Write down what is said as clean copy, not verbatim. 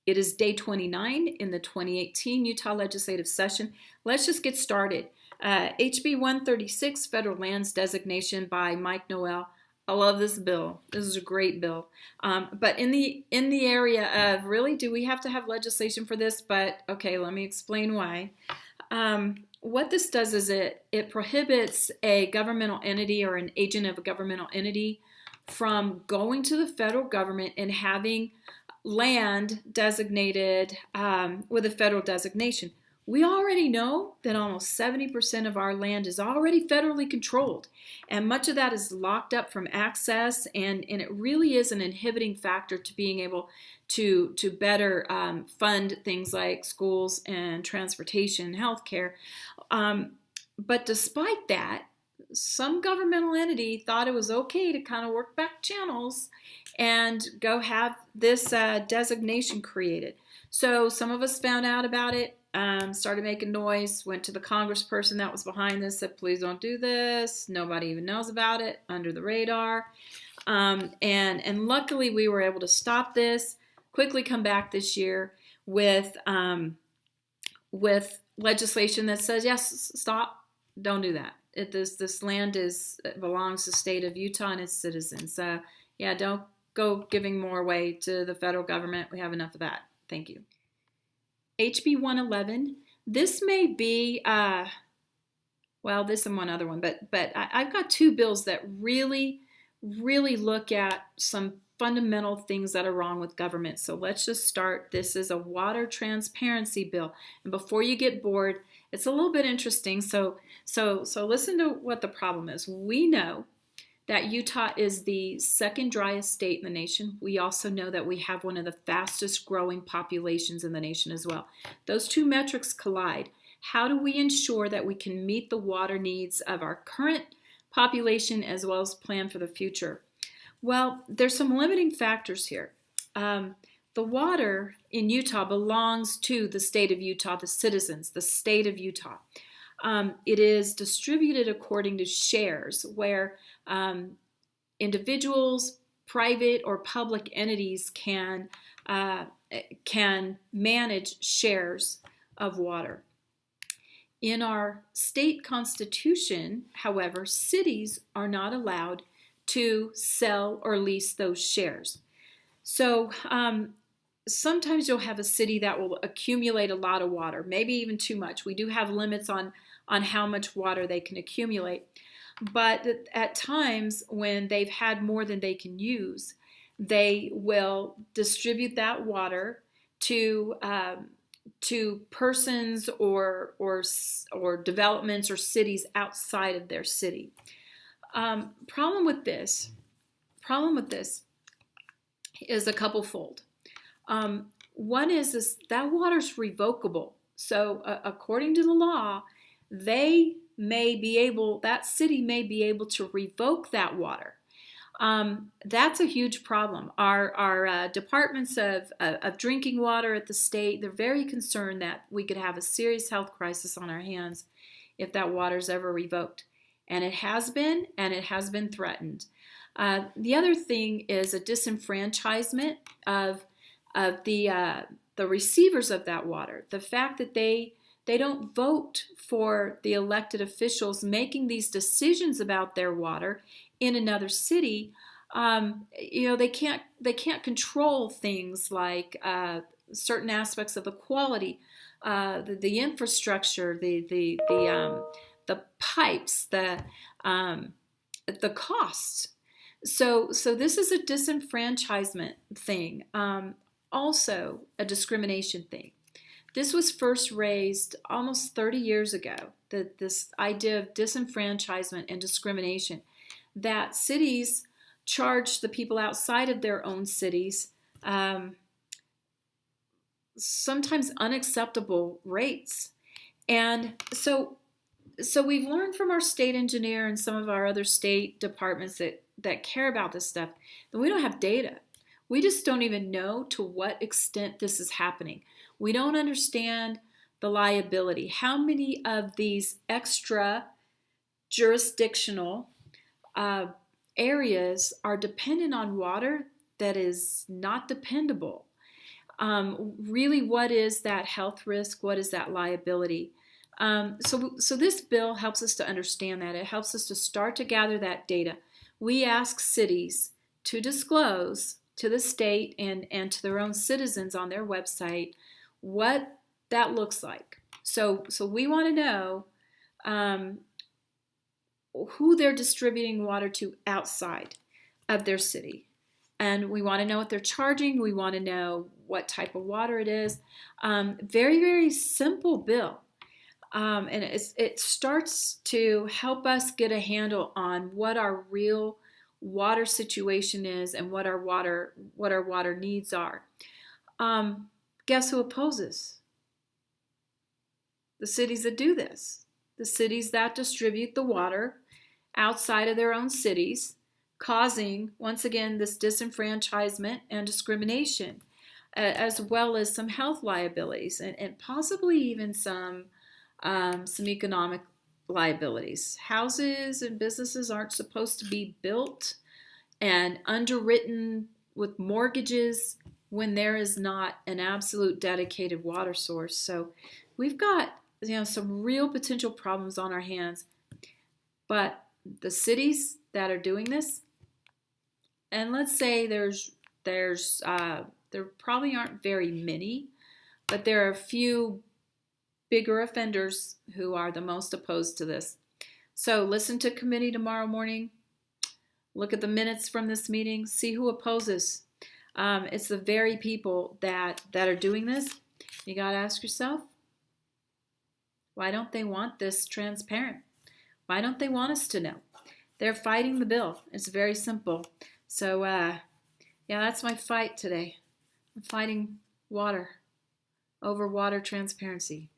It is day 29 in the 2018 Utah legislative session. Let's just get started. HB 136, Federal Lands Designation by Mike Noel. I love this bill. This is a great bill. But in the area of really, do we have to have legislation for this? But okay, let me explain why. What this does is it prohibits a governmental entity or an agent of a governmental entity from going to the federal government and having land designated with a federal designation. We already know that almost 70% of our land is already federally controlled, and much of that is locked up from access, and it really is an inhibiting factor to being able to better fund things like schools and transportation and healthcare. But despite that, some governmental entity thought it was okay to kind of work back channels and go have this designation created. So some of us found out about it, started making noise, went to the congressperson that was behind this, said, please don't do this. Nobody even knows about it, under the radar. And luckily we were able to stop this, quickly come back this year with legislation that says, yes, stop, don't do that. This land belongs to the state of Utah and its citizens. Yeah, don't go giving more away to the federal government. We have enough of that. Thank you. HB 111. This may be, this and one other one, but I've got two bills that really look at some fundamental things that are wrong with government. So let's just start. This is a water transparency bill. And before you get bored, it's a little bit interesting. So listen to what the problem is. We know that Utah is the second driest state in the nation. We also know that we have one of the fastest growing populations in the nation as well. Those two metrics collide. How do we ensure that we can meet the water needs of our current population as well as plan for the future? Well, there's some limiting factors here. The water in Utah belongs to the state of Utah, the citizens, the state of Utah. It is distributed according to shares, where individuals, private or public entities can manage shares of water. In our state constitution, however, cities are not allowed to sell or lease those shares. So sometimes you'll have a city that will accumulate a lot of water, maybe even too much. We do have limits on how much water they can accumulate. But at times when they've had more than they can use, they will distribute that water to persons or developments or cities outside of their city. Problem with this is a couple-fold. One is that water's revocable. So according to the law, that city may be able to revoke that water. That's a huge problem. Our departments of drinking water at the state, they're very concerned that we could have a serious health crisis on our hands if that water's ever revoked. And it has been, threatened. The other thing is a disenfranchisement of the receivers of that water. The fact that they don't vote for the elected officials making these decisions about their water in another city. They can't control things like certain aspects of the quality, the infrastructure, the pipes, the costs. So this is a disenfranchisement thing, also a discrimination thing. This was first raised almost 30 years ago, this idea of disenfranchisement and discrimination, that cities charge the people outside of their own cities sometimes unacceptable rates. And so we've learned from our state engineer and some of our other state departments that care about this stuff that we don't have data. We just don't even know to what extent this is happening. We don't understand the liability. How many of these extra jurisdictional areas are dependent on water that is not dependable? Really, what is that health risk? What is that liability? So this bill helps us to understand that. It helps us to start to gather that data. We ask cities to disclose to the state and to their own citizens on their website what that looks like. So we want to know who they're distributing water to outside of their city. And we want to know what they're charging. We want to know what type of water it is. Very, very simple bill. And it starts to help us get a handle on what our real water situation is and what our water needs are. Guess who opposes? The cities that do this. The cities that distribute the water outside of their own cities, causing, once again, this disenfranchisement and discrimination, as well as some health liabilities and possibly even some economic liabilities. Houses and businesses aren't supposed to be built and underwritten with mortgages when there is not an absolute dedicated water source. So we've got some real potential problems on our hands. But the cities that are doing this, and let's say there probably aren't very many, but there are a few bigger offenders who are the most opposed to this. So listen to committee tomorrow morning. Look at the minutes from this meeting. See who opposes. It's the very people that are doing this. You got to ask yourself, why don't they want this transparent? Why don't they want us to know? They're fighting the bill. It's very simple. So, yeah, that's my fight today. I'm fighting water over water transparency.